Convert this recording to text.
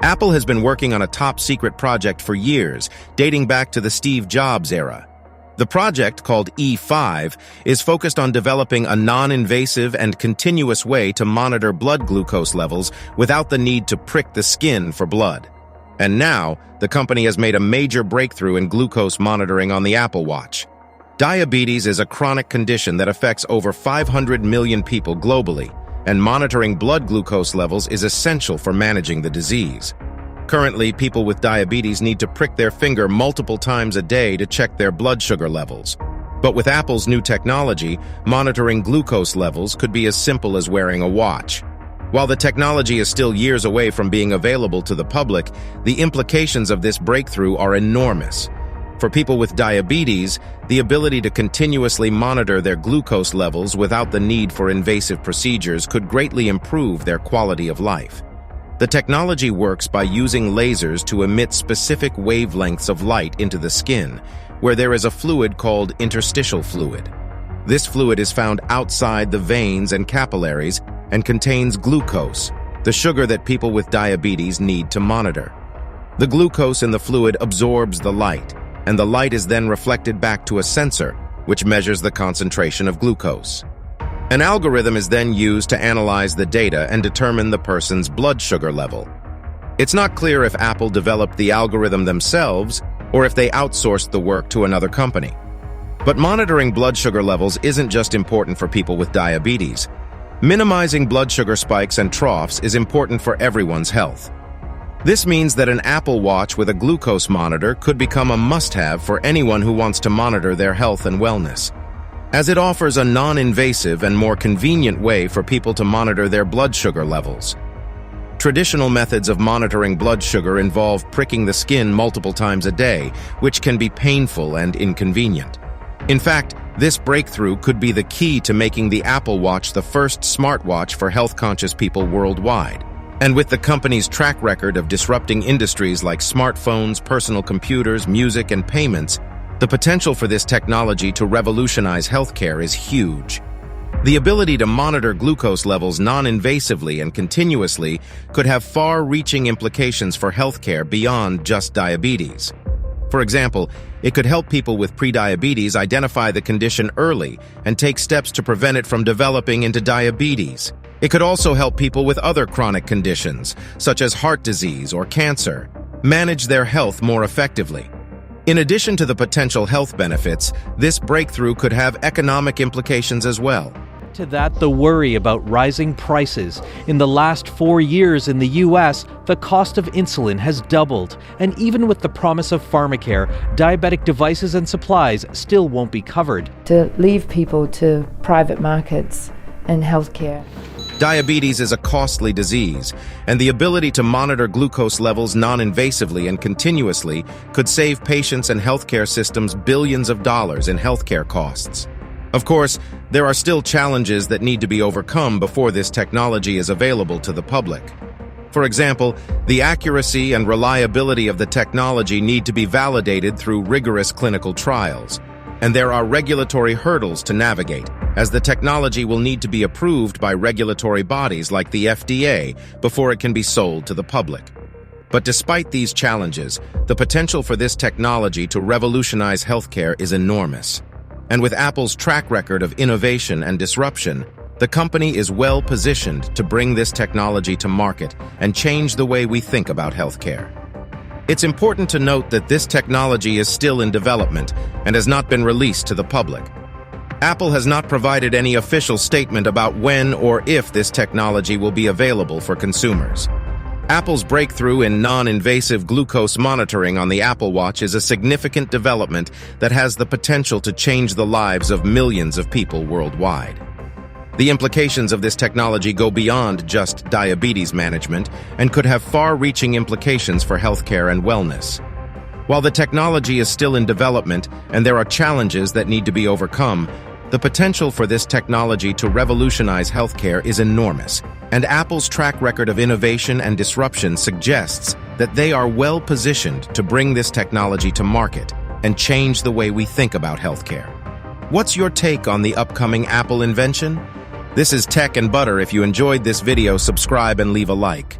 Apple has been working on a top-secret project for years, dating back to the Steve Jobs era. The project, called E5, is focused on developing a non-invasive and continuous way to monitor blood glucose levels without the need to prick the skin for blood. And now, the company has made a major breakthrough in glucose monitoring on the Apple Watch. Diabetes is a chronic condition that affects over 500 million people globally, and monitoring blood glucose levels is essential for managing the disease. Currently, people with diabetes need to prick their finger multiple times a day to check their blood sugar levels. But with Apple's new technology, monitoring glucose levels could be as simple as wearing a watch. While the technology is still years away from being available to the public, the implications of this breakthrough are enormous. For people with diabetes, the ability to continuously monitor their glucose levels without the need for invasive procedures could greatly improve their quality of life. The technology works by using lasers to emit specific wavelengths of light into the skin, where there is a fluid called interstitial fluid. This fluid is found outside the veins and capillaries and contains glucose, the sugar that people with diabetes need to monitor. The glucose in the fluid absorbs the light, and the light is then reflected back to a sensor, which measures the concentration of glucose. An algorithm is then used to analyze the data and determine the person's blood sugar level. It's not clear if Apple developed the algorithm themselves or if they outsourced the work to another company. But monitoring blood sugar levels isn't just important for people with diabetes. Minimizing blood sugar spikes and troughs is important for everyone's health. This means that an Apple Watch with a glucose monitor could become a must-have for anyone who wants to monitor their health and wellness, as it offers a non-invasive and more convenient way for people to monitor their blood sugar levels. Traditional methods of monitoring blood sugar involve pricking the skin multiple times a day, which can be painful and inconvenient. In fact, this breakthrough could be the key to making the Apple Watch the first smartwatch for health-conscious people worldwide. And with the company's track record of disrupting industries like smartphones, personal computers, music, and payments, the potential for this technology to revolutionize healthcare is huge. The ability to monitor glucose levels non-invasively and continuously could have far-reaching implications for healthcare beyond just diabetes. For example, it could help people with prediabetes identify the condition early and take steps to prevent it from developing into diabetes. It could also help people with other chronic conditions, such as heart disease or cancer, manage their health more effectively. In addition to the potential health benefits, this breakthrough could have economic implications as well. To that, the worry about rising prices. In the last 4 years in the US, the cost of insulin has doubled, and even with the promise of pharmacare, diabetic devices and supplies still won't be covered. To leave people to private markets and healthcare. Diabetes is a costly disease, and the ability to monitor glucose levels non-invasively and continuously could save patients and healthcare systems billions of dollars in healthcare costs. Of course, there are still challenges that need to be overcome before this technology is available to the public. For example, the accuracy and reliability of the technology need to be validated through rigorous clinical trials, and there are regulatory hurdles to navigate, as the technology will need to be approved by regulatory bodies like the FDA before it can be sold to the public. But despite these challenges, the potential for this technology to revolutionize healthcare is enormous. And with Apple's track record of innovation and disruption, the company is well positioned to bring this technology to market and change the way we think about healthcare. It's important to note that this technology is still in development and has not been released to the public. Apple has not provided any official statement about when or if this technology will be available for consumers. Apple's breakthrough in non-invasive glucose monitoring on the Apple Watch is a significant development that has the potential to change the lives of millions of people worldwide. The implications of this technology go beyond just diabetes management and could have far-reaching implications for healthcare and wellness. While the technology is still in development and there are challenges that need to be overcome, the potential for this technology to revolutionize healthcare is enormous, and Apple's track record of innovation and disruption suggests that they are well positioned to bring this technology to market and change the way we think about healthcare. What's your take on the upcoming Apple invention? This is Tech and Butter. If you enjoyed this video, subscribe and leave a like.